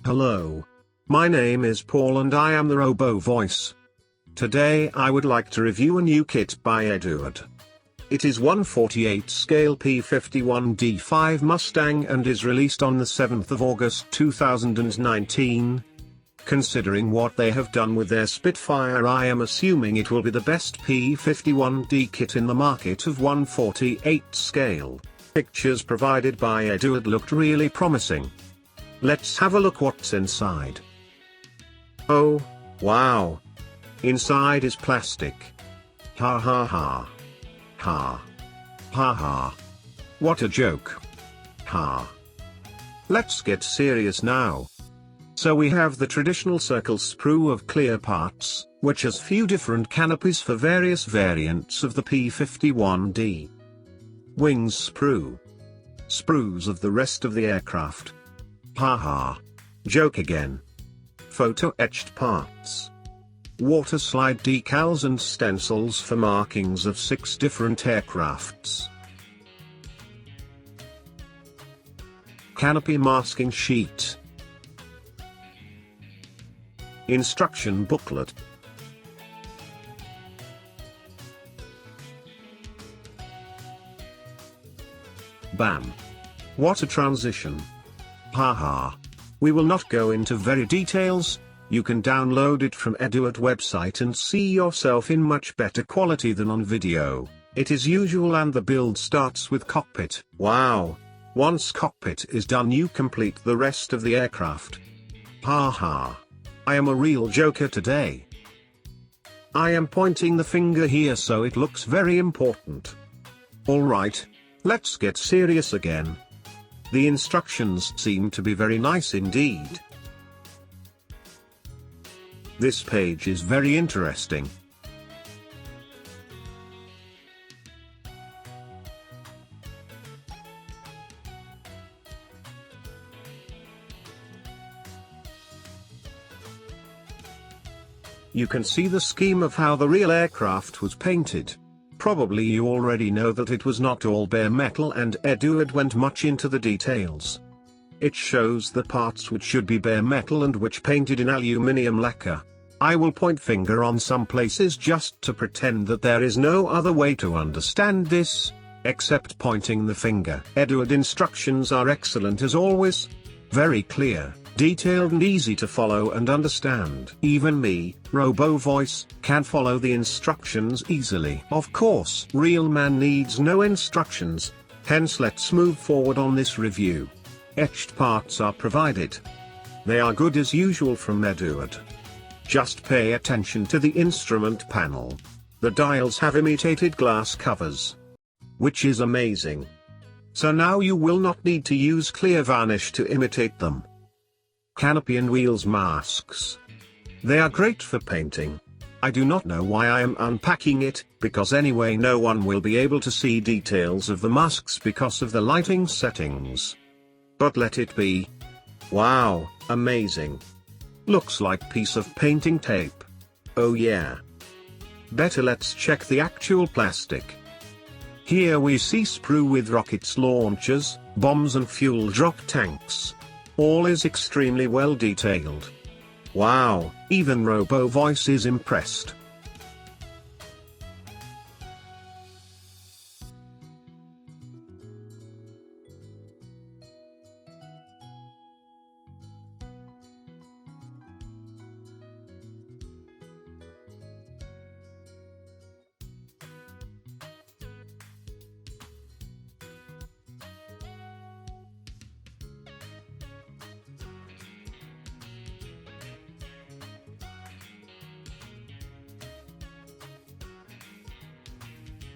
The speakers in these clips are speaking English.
Hello. My name is Paul and I am the Robo Voice. Today I would like to review a new kit by Eduard. It is 1/48 scale p51d5 Mustang and is released on the 7th of August 2019. Considering what they have done with their Spitfire, I am assuming it will be the best p51d kit in the market of 1/48 scale. Pictures provided by Eduard looked really promising. Let's have a look what's inside. Oh, wow. Inside is plastic. Ha ha ha. Ha. Ha ha. What a joke. Ha. Let's get serious now. So we have the traditional circle sprue of clear parts, which has few different canopies for various variants of the p51d. Wings sprue. Sprues of the rest of the aircraft. Haha. Joke again. Photo etched parts. Water slide decals and stencils for markings of 6 different aircrafts. Canopy masking sheet. Instruction booklet. Bam. What a transition. Haha. We will not go into very details, you can download it from Eduard website and see yourself in much better quality than on video. It is usual and the build starts with cockpit. Wow. Once cockpit is done you complete the rest of the aircraft. Haha. I am a real joker today. I am pointing the finger here so it looks very important. Alright. Let's get serious again. The instructions seem to be very nice indeed. This page is very interesting. You can see the scheme of how the real aircraft was painted. Probably you already know that it was not all bare metal and Eduard went much into the details. It shows the parts which should be bare metal and which painted in aluminium lacquer. I will point finger on some places just to pretend that there is no other way to understand this, except pointing the finger. Eduard instructions are excellent as always. Very clear, detailed and easy to follow and understand. Even me, Robo Voice, can follow the instructions easily. Of course, real man needs no instructions, hence let's move forward on this review. Etched parts are provided. They are good as usual from Eduard. Just pay attention to the instrument panel. The dials have imitated glass covers, which is amazing. So now you will not need to use clear varnish to imitate them. Canopy and wheels masks. They are great for painting. I do not know why I am unpacking it, because anyway no one will be able to see details of the masks because of the lighting settings. But let it be. Wow, amazing. Looks like piece of painting tape. Oh yeah. Better let's check the actual plastic. Here we see sprue with rockets, launchers, bombs and fuel drop tanks. All is extremely well detailed. Wow, even Robo Voice is impressed.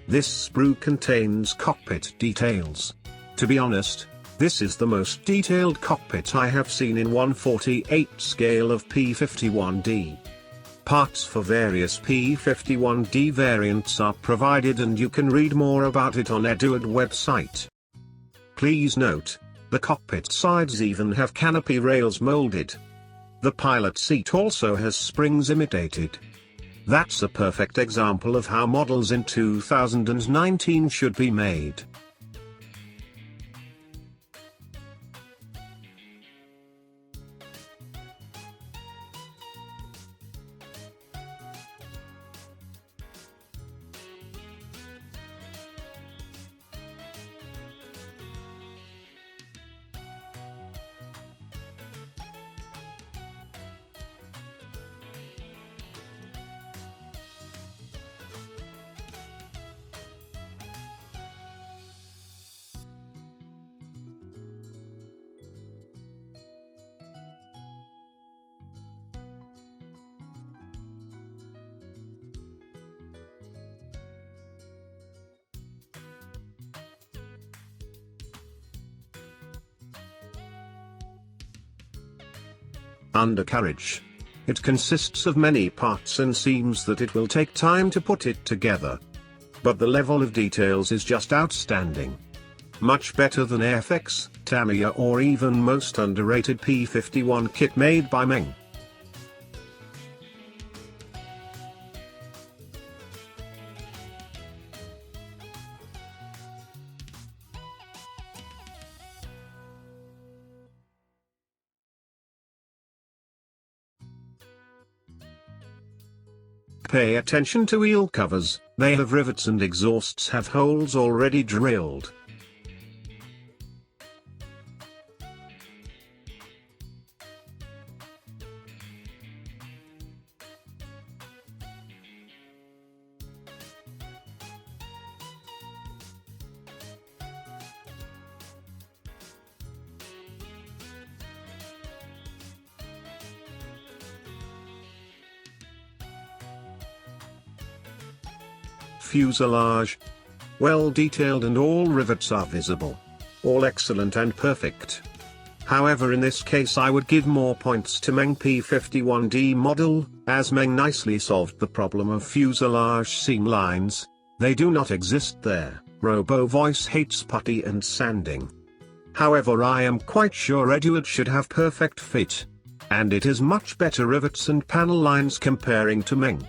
This sprue contains cockpit details. To be honest, this is the most detailed cockpit I have seen in 1/48 scale of p51d. Parts for various p51d variants are provided and you can read more about it on Eduard website. Please note, the cockpit sides even have canopy rails molded. The pilot seat also has springs imitated. That's a perfect example of how models in 2019 should be made. undercarriage. It consists of many parts and seems that it will take time to put it together. But the level of details is just outstanding. Much better than FX, Tamiya or even most underrated P51 kit made by Meng. Pay attention to wheel covers, they have rivets and exhausts have holes already drilled. Fuselage. Well detailed and all rivets are visible. All excellent and perfect. However, in this case I would give more points to Meng p51d model, as Meng nicely solved the problem of fuselage seam lines. They do not exist there. Robo Voice hates putty and sanding. However, I am quite sure Eduard should have perfect fit. And it is much better rivets and panel lines comparing to Meng.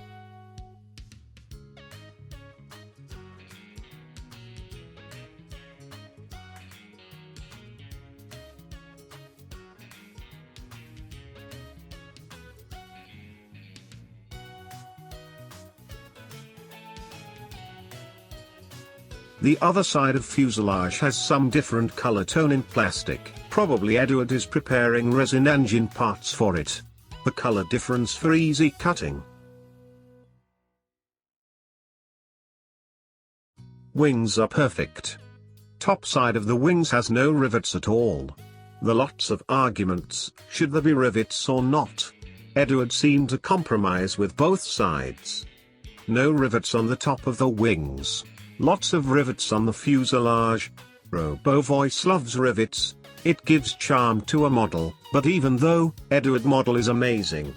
The other side of fuselage has some different color tone in plastic. Probably Eduard is preparing resin engine parts for it. The color difference for easy cutting. Wings are perfect. Top side of the wings has no rivets at all. The lots of arguments, should there be rivets or not? Eduard seemed to compromise with both sides. No rivets on the top of the wings. Lots of rivets on the fuselage. Robo Voice loves rivets. It gives charm to a model, but even though, Eduard model is amazing.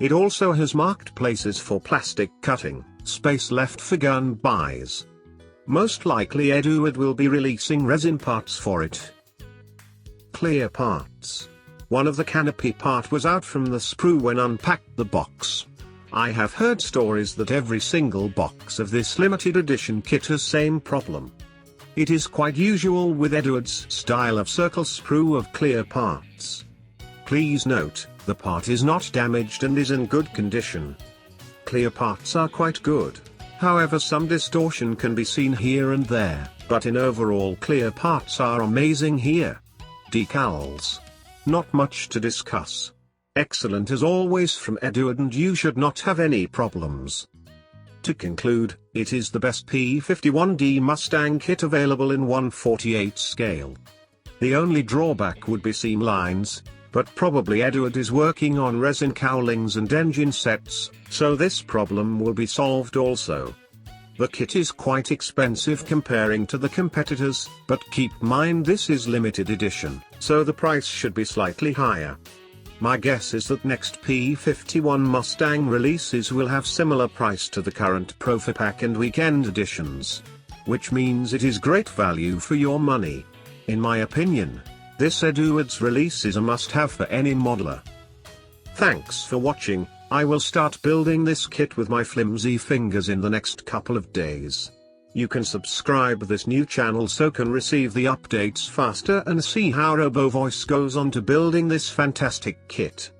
It also has marked places for plastic cutting, space left for gun buys. Most likely Eduard will be releasing resin parts for it. Clear parts. One of the canopy part was out from the sprue when unpacked the box. I have heard stories that every single box of this limited edition kit has same problem. It is quite usual with Eduard's style of circle sprue of clear parts. Please note, the part is not damaged and is in good condition. Clear parts are quite good. However, some distortion can be seen here and there, but in overall clear parts are amazing here. Decals. Not much to discuss. Excellent as always from Eduard and you should not have any problems. To conclude, it is the best P51d Mustang kit available in 1/48 scale. The only drawback would be seam lines, but probably Eduard is working on resin cowlings and engine sets, so this problem will be solved also. The kit is quite expensive comparing to the competitors, but keep in mind this is limited edition, so the price should be slightly higher. My guess is that next P51 Mustang releases will have similar price to the current Profipack and Weekend editions. Which means it is great value for your money. In my opinion, this Eduard's release is a must-have for any modeler. Thanks for watching. I will start building this kit with my flimsy fingers in the next couple of days. You can subscribe this new channel so can receive the updates faster and see how Robo Voice goes on to building this fantastic kit.